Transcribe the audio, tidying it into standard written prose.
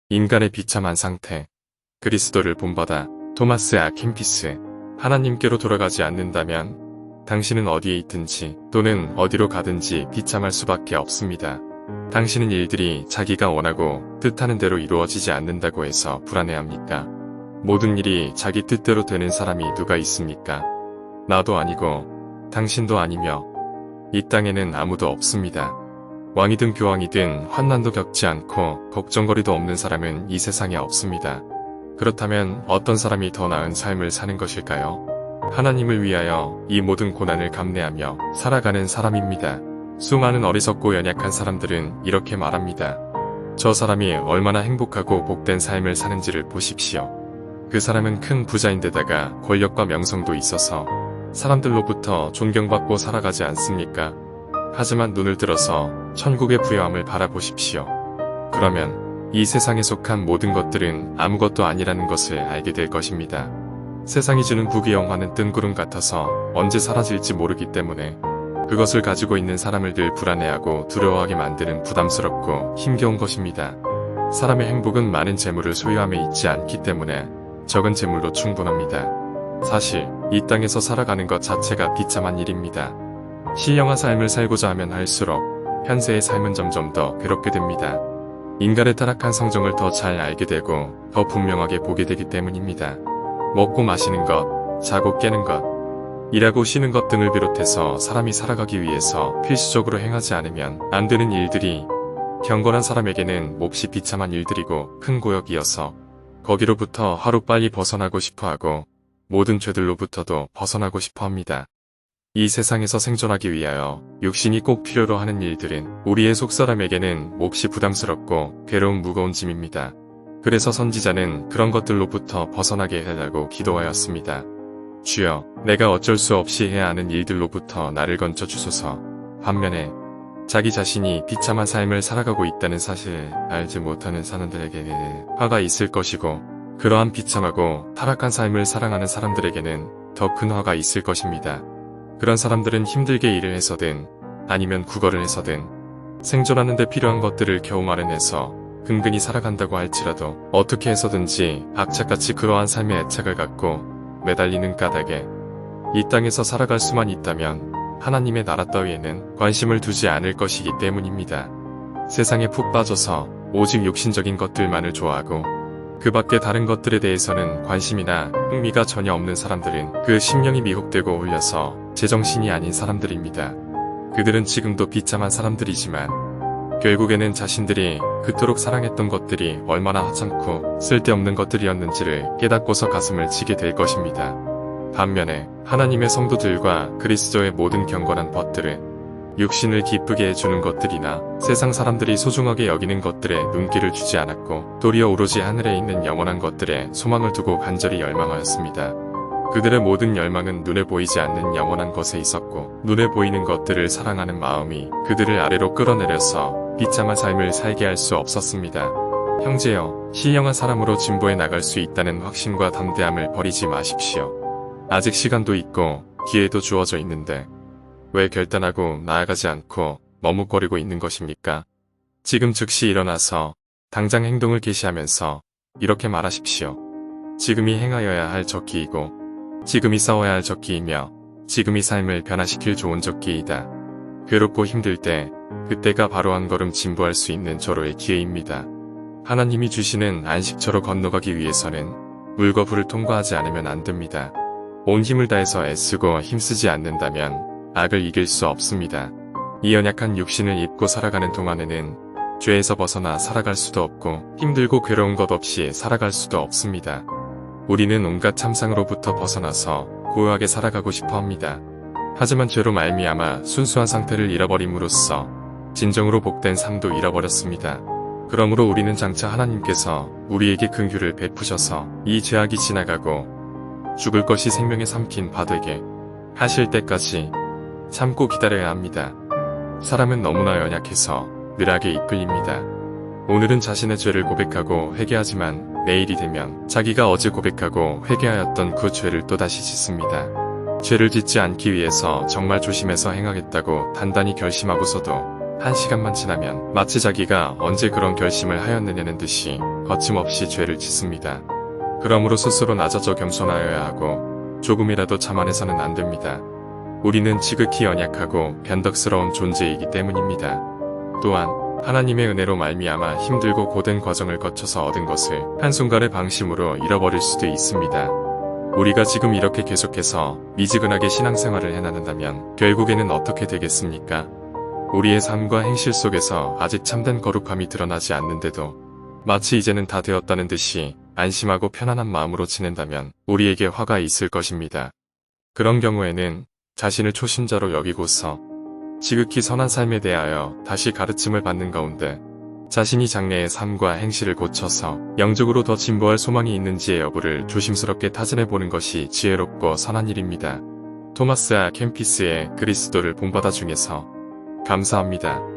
인간의 비참한 상태. 그리스도를 본받아. 토마스 아 켐피스. 하나님께로 돌아가지 않는다면 당신은 어디에 있든지 또는 어디로 가든지 비참할 수밖에 없습니다. 당신은 일들이 자기가 원하고 뜻하는 대로 이루어지지 않는다고 해서 불안해합니까? 모든 일이 자기 뜻대로 되는 사람이 누가 있습니까? 나도 아니고 당신도 아니며 이 땅에는 아무도 없습니다. 왕이든 교황이든 환난도 겪지 않고 걱정거리도 없는 사람은 이 세상에 없습니다. 그렇다면 어떤 사람이 더 나은 삶을 사는 것일까요? 하나님을 위하여 이 모든 고난을 감내하며 살아가는 사람입니다. 수많은 어리석고 연약한 사람들은 이렇게 말합니다. 저 사람이 얼마나 행복하고 복된 삶을 사는지를 보십시오. 그 사람은 큰 부자인데다가 권력과 명성도 있어서 사람들로부터 존경받고 살아가지 않습니까? 하지만 눈을 들어서 천국의 부여함을 바라보십시오. 그러면 이 세상에 속한 모든 것들은 아무것도 아니라는 것을 알게 될 것입니다. 세상이 주는 부귀영화는 뜬구름 같아서 언제 사라질지 모르기 때문에 그것을 가지고 있는 사람을 늘 불안해하고 두려워하게 만드는 부담스럽고 힘겨운 것입니다. 사람의 행복은 많은 재물을 소유함에 있지 않기 때문에 적은 재물로 충분합니다. 사실 이 땅에서 살아가는 것 자체가 비참한 일입니다. 신령한 삶을 살고자 하면 할수록 현세의 삶은 점점 더 괴롭게 됩니다. 인간의 타락한 성정을 더 잘 알게 되고 더 분명하게 보게 되기 때문입니다. 먹고 마시는 것, 자고 깨는 것, 일하고 쉬는 것 등을 비롯해서 사람이 살아가기 위해서 필수적으로 행하지 않으면 안 되는 일들이 경건한 사람에게는 몹시 비참한 일들이고 큰 고역이어서 거기로부터 하루빨리 벗어나고 싶어하고 모든 죄들로부터도 벗어나고 싶어합니다. 이 세상에서 생존하기 위하여 육신이 꼭 필요로 하는 일들은 우리의 속사람에게는 몹시 부담스럽고 괴로운 무거운 짐입니다. 그래서 선지자는 그런 것들로부터 벗어나게 해달라고 기도하였습니다. 주여, 내가 어쩔 수 없이 해야 하는 일들로부터 나를 건져 주소서. 반면에 자기 자신이 비참한 삶을 살아가고 있다는 사실을 알지 못하는 사람들에게는 화가 있을 것이고 그러한 비참하고 타락한 삶을 사랑하는 사람들에게는 더 큰 화가 있을 것입니다. 그런 사람들은 힘들게 일을 해서든 아니면 구걸을 해서든 생존하는 데 필요한 것들을 겨우 마련해서 근근히 살아간다고 할지라도 어떻게 해서든지 악착같이 그러한 삶의 애착을 갖고 매달리는 까닭에 이 땅에서 살아갈 수만 있다면 하나님의 나라 따위에는 관심을 두지 않을 것이기 때문입니다. 세상에 푹 빠져서 오직 육신적인 것들만을 좋아하고 그 밖에 다른 것들에 대해서는 관심이나 흥미가 전혀 없는 사람들은 그 심령이 미혹되고 홀려서 제정신이 아닌 사람들입니다. 그들은 지금도 비참한 사람들이지만 결국에는 자신들이 그토록 사랑했던 것들이 얼마나 하찮고 쓸데없는 것들이었는지를 깨닫고서 가슴을 치게 될 것입니다. 반면에 하나님의 성도들과 그리스도의 모든 경건한 벗들은 육신을 기쁘게 해주는 것들이나 세상 사람들이 소중하게 여기는 것들에 눈길을 주지 않았고 도리어 오로지 하늘에 있는 영원한 것들에 소망을 두고 간절히 열망하였습니다. 그들의 모든 열망은 눈에 보이지 않는 영원한 것에 있었고 눈에 보이는 것들을 사랑하는 마음이 그들을 아래로 끌어내려서 비참한 삶을 살게 할 수 없었습니다. 형제여, 신령한 사람으로 진보해 나갈 수 있다는 확신과 담대함을 버리지 마십시오. 아직 시간도 있고 기회도 주어져 있는데 왜 결단하고 나아가지 않고 머뭇거리고 있는 것입니까? 지금 즉시 일어나서 당장 행동을 개시하면서 이렇게 말하십시오. 지금이 행하여야 할 적기이고 지금이 싸워야 할 적기이며 지금이 삶을 변화시킬 좋은 적기이다. 괴롭고 힘들 때 그때가 바로 한 걸음 진보할 수 있는 절호의 기회입니다. 하나님이 주시는 안식처로 건너가기 위해서는 물과 불을 통과하지 않으면 안 됩니다. 온 힘을 다해서 애쓰고 힘쓰지 않는다면 악을 이길 수 없습니다. 이 연약한 육신을 입고 살아가는 동안에는 죄에서 벗어나 살아갈 수도 없고 힘들고 괴로운 것 없이 살아갈 수도 없습니다. 우리는 온갖 참상으로부터 벗어나서 고요하게 살아가고 싶어 합니다. 하지만 죄로 말미암아 순수한 상태를 잃어버림으로써 진정으로 복된 삶도 잃어버렸습니다. 그러므로 우리는 장차 하나님께서 우리에게 긍휼을 베푸셔서 이 죄악이 지나가고 죽을 것이 생명에 삼킨 바 되게 하실 때까지 참고 기다려야 합니다. 사람은 너무나 연약해서 늘하게 이끌립니다. 오늘은 자신의 죄를 고백하고 회개하지만 내일이 되면 자기가 어제 고백하고 회개하였던 그 죄를 또다시 짓습니다. 죄를 짓지 않기 위해서 정말 조심해서 행하겠다고 단단히 결심하고서도 1시간만 지나면 마치 자기가 언제 그런 결심을 하였느냐는 듯이 거침없이 죄를 짓습니다. 그러므로 스스로 낮아져 겸손하여야 하고 조금이라도 자만해서는 안 됩니다. 우리는 지극히 연약하고 변덕스러운 존재이기 때문입니다. 또한 하나님의 은혜로 말미암아 힘들고 고된 과정을 거쳐서 얻은 것을 한순간의 방심으로 잃어버릴 수도 있습니다. 우리가 지금 이렇게 계속해서 미지근하게 신앙생활을 해나간다면 결국에는 어떻게 되겠습니까? 우리의 삶과 행실 속에서 아직 참된 거룩함이 드러나지 않는데도 마치 이제는 다 되었다는 듯이 안심하고 편안한 마음으로 지낸다면 우리에게 화가 있을 것입니다. 그런 경우에는 자신을 초신자로 여기고서 지극히 선한 삶에 대하여 다시 가르침을 받는 가운데 자신이 장래의 삶과 행실을 고쳐서 영적으로 더 진보할 소망이 있는지의 여부를 조심스럽게 타진해보는 것이 지혜롭고 선한 일입니다. 토마스 아 캠피스의 그리스도를 본받아 중에서 감사합니다.